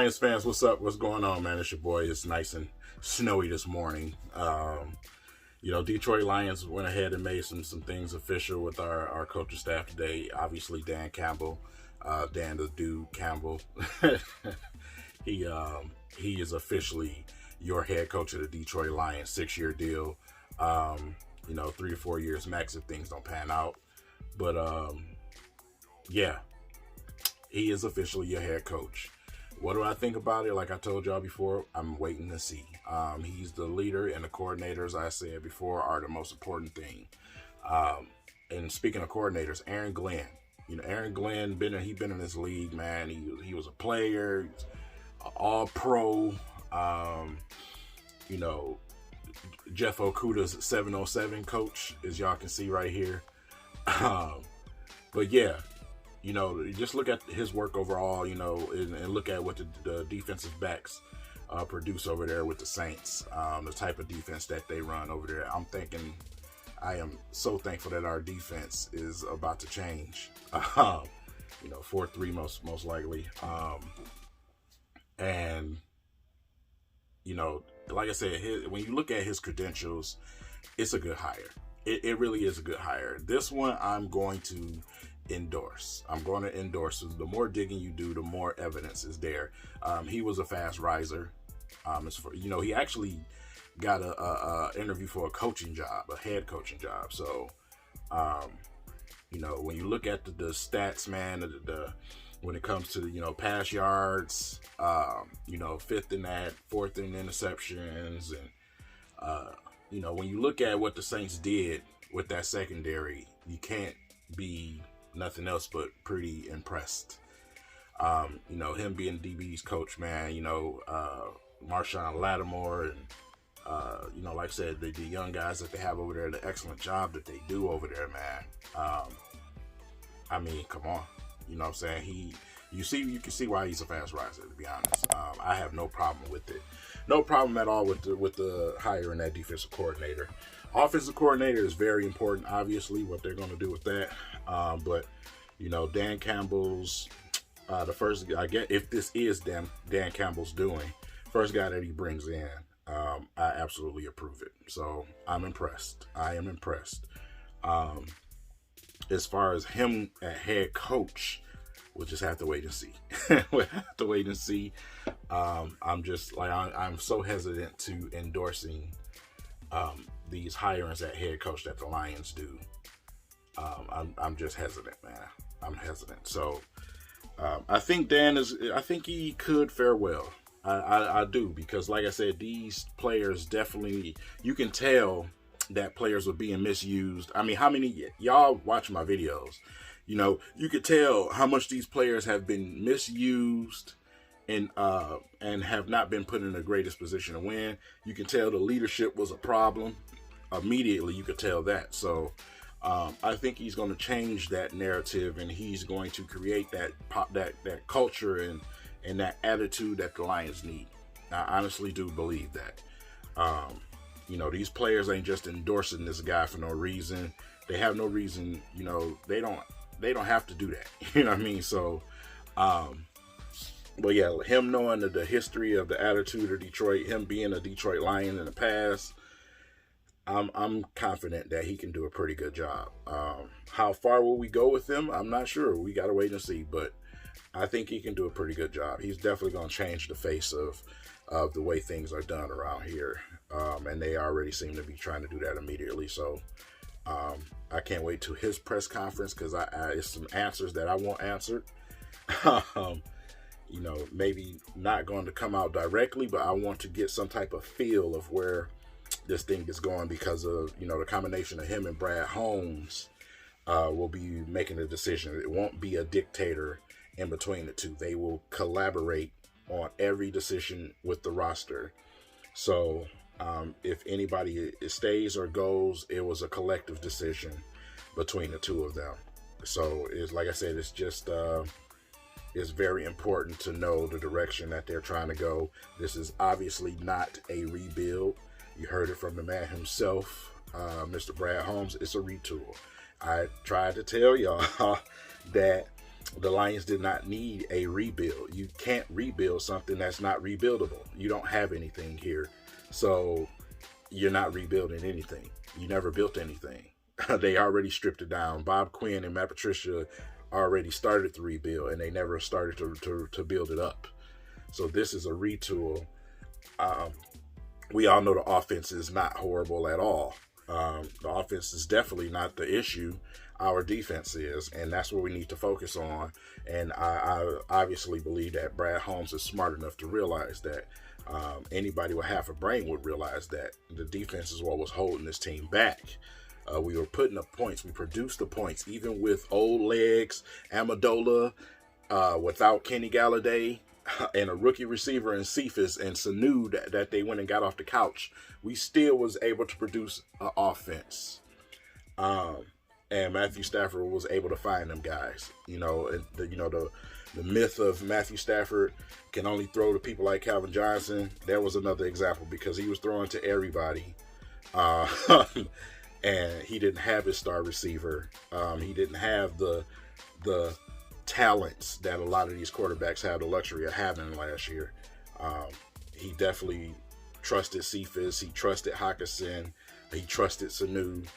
Lions fans, what's up? What's going on, man? It's your boy. It's nice and snowy this morning. Detroit Lions went ahead and made some things official with our coaching staff today. Obviously, Dan Campbell, Dan the Dude Campbell, he is officially your head coach of the Detroit Lions. 6-year deal. 3 to 4 years max if things don't pan out. But yeah, he is officially your head coach. What do I think about it? Like I told y'all before, I'm waiting to see. He's the leader, and the coordinators, I said before, are the most important thing. And speaking of coordinators, A.Glenn. Aaron Glenn, he been in this league, man. He was a player, he was all pro. Jeff Okudah's 707 coach, as y'all can see right here. But yeah, just look at his work overall, and look at what the defensive backs produce over there with the Saints, the type of defense that they run over there. I am so thankful that our defense is about to change. 4-3 most likely. Like I said, when you look at his credentials, it's a good hire. It really is a good hire. This one I'm going to endorse. So the more digging you do, the more evidence is there. He was a fast riser. He actually got a interview for a head coaching job. So, when you look at the stats, man, when it comes to pass yards, fifth in that, fourth in interceptions, and when you look at what the Saints did with that secondary, you can't be nothing else but pretty impressed. Him being DB's coach, man, Marshawn Lattimore, and like I said, the young guys that they have over there, the excellent job that they do over there, man. Come on. You know what I'm saying? You can see why he's a fast riser, to be honest. I have no problem with it. No problem at all with the hiring that defensive coordinator. Offensive coordinator is very important, obviously, what they're going to do with that. But Dan Campbell's the first guy, I get, if this is Dan Campbell's doing, first guy that he brings in, I absolutely approve it. So I'm impressed. I am impressed. As far as him at head coach, we'll just have to wait and see. We'll have to wait and see. I'm so hesitant to endorsing these hirings at head coach that the Lions do. I'm just hesitant, man. I'm hesitant. So I think he could fare well. I do, because like I said, these players definitely, you can tell that players were being misused. How many y'all watch my videos? You could tell how much these players have been misused and have not been put in the greatest position to win. You can tell the leadership was a problem. Immediately, you could tell that. So I think he's going to change that narrative, and he's going to create that culture and that attitude that the Lions need. I honestly do believe that. These players ain't just endorsing this guy for no reason. They have no reason. They don't have to do that. You know what I mean? So, but yeah, him knowing the history of the attitude of Detroit, him being a Detroit Lion in the past, I'm confident that he can do a pretty good job. How far will we go with him? I'm not sure. We got to wait and see, but I think he can do a pretty good job. He's definitely going to change the face of the way things are done around here. And they already seem to be trying to do that immediately. So I can't wait to his press conference, because it's some answers that I want answered. Maybe not going to come out directly, but I want to get some type of feel of where this thing is going, because of, the combination of him and Brad Holmes will be making a decision. It won't be a dictator in between the two. They will collaborate on every decision with the roster. So if anybody stays or goes, it was a collective decision between the two of them. So it's like I said, it's just it's very important to know the direction that they're trying to go. This is obviously not a rebuild. You heard it from the man himself, Mr. Brad Holmes. It's a retool. I tried to tell y'all that the Lions did not need a rebuild. You can't rebuild something that's not rebuildable. You don't have anything here. So you're not rebuilding anything. You never built anything. They already stripped it down. Bob Quinn and Matt Patricia already started the rebuild, and they never started to build it up. So this is a retool. We all know the offense is not horrible at all. The offense is definitely not the issue. Our defense is, and that's what we need to focus on. And I obviously believe that Brad Holmes is smart enough to realize that. Anybody with half a brain would realize that the defense is what was holding this team back. We were putting up points. We produced the points, even with old legs, Amendola, without Kenny Galladay, and a rookie receiver in Cephas and Sanu that they went and got off the couch. We still was able to produce an offense. And Matthew Stafford was able to find them guys. The myth of Matthew Stafford can only throw to people like Calvin Johnson. That was another example because he was throwing to everybody. And he didn't have his star receiver. He didn't have the talents that a lot of these quarterbacks had the luxury of having last year. He definitely trusted Cephas. He trusted Hawkinson. He trusted Sanu.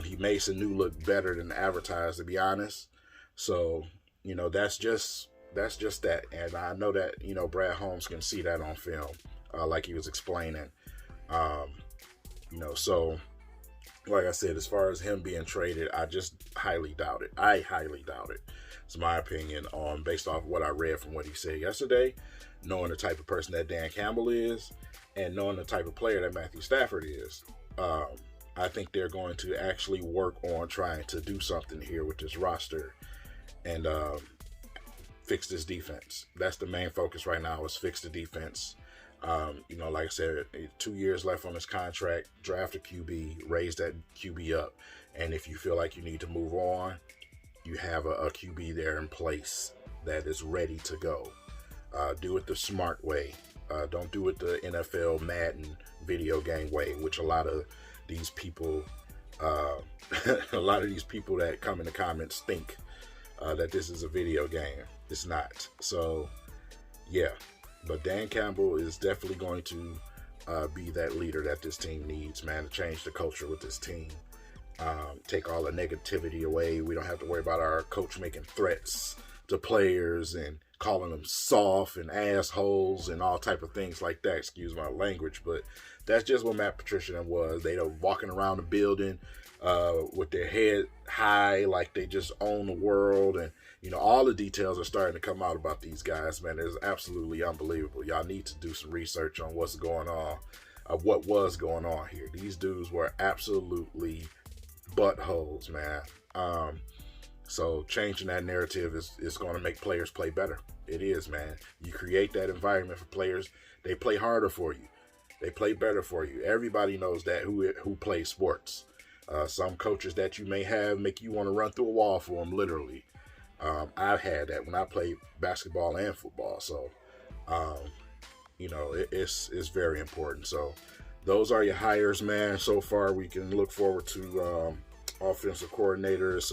He made Sanu look better than advertised, to be honest. So, that's just that. And I know that, Brad Holmes can see that on film, like he was explaining. So like I said, as far as him being traded, I just highly doubt it. I highly doubt it. It's my opinion based off what I read from what he said yesterday, knowing the type of person that Dan Campbell is, and knowing the type of player that Matthew Stafford is. I think they're going to actually work on trying to do something here with this roster and fix this defense. That's the main focus right now, is fix the defense. Like I said, 2 years left on his contract, draft a QB, raise that QB up. And if you feel like you need to move on, you have a QB there in place that is ready to go. Do it the smart way. Don't do it the NFL Madden video game way, which a lot of these people that come in the comments think that this is a video game. It's not. So, yeah. But Dan Campbell is definitely going to be that leader that this team needs, man, to change the culture with this team. Take all the negativity away. We don't have to worry about our coach making threats to players and calling them soft and assholes and all type of things like that. Excuse my language, but that's just what Matt Patricia was. They are walking around the building with their head high, like they just own the world. And, all the details are starting to come out about these guys, man. It's absolutely unbelievable. Y'all need to do some research on what's going on, what was going on here. These dudes were absolutely buttholes, man. So changing that narrative is going to make players play better. It is, man. You create that environment for players. They play harder for you. They play better for you. Everybody knows that who plays sports. Some coaches that you may have make you want to run through a wall for them, literally. I've had that when I played basketball and football. So, it's very important. So those are your hires, man. So far, we can look forward to offensive coordinators.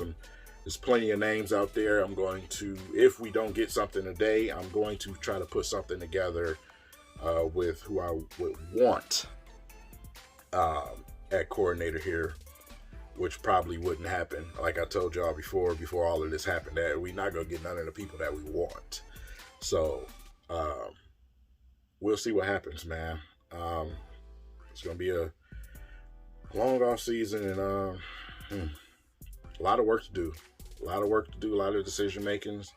There's plenty of names out there. I'm going to, if we don't get something today, I'm going to try to put something together with who I would want at coordinator here, which probably wouldn't happen. Like I told y'all before all of this happened, that we're not going to get none of the people that we want. So we'll see what happens, man. It's going to be a long off season and a lot of work to do. A lot of decision makings.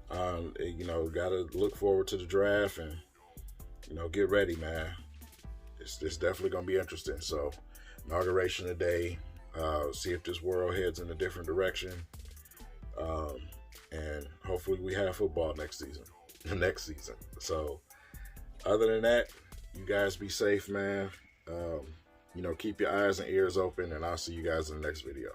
Got to look forward to the draft and, get ready, man. It's definitely going to be interesting. So, inauguration today. See if this world heads in a different direction. And hopefully we have football next season. So, other than that, you guys be safe, man. Keep your eyes and ears open, and I'll see you guys in the next video.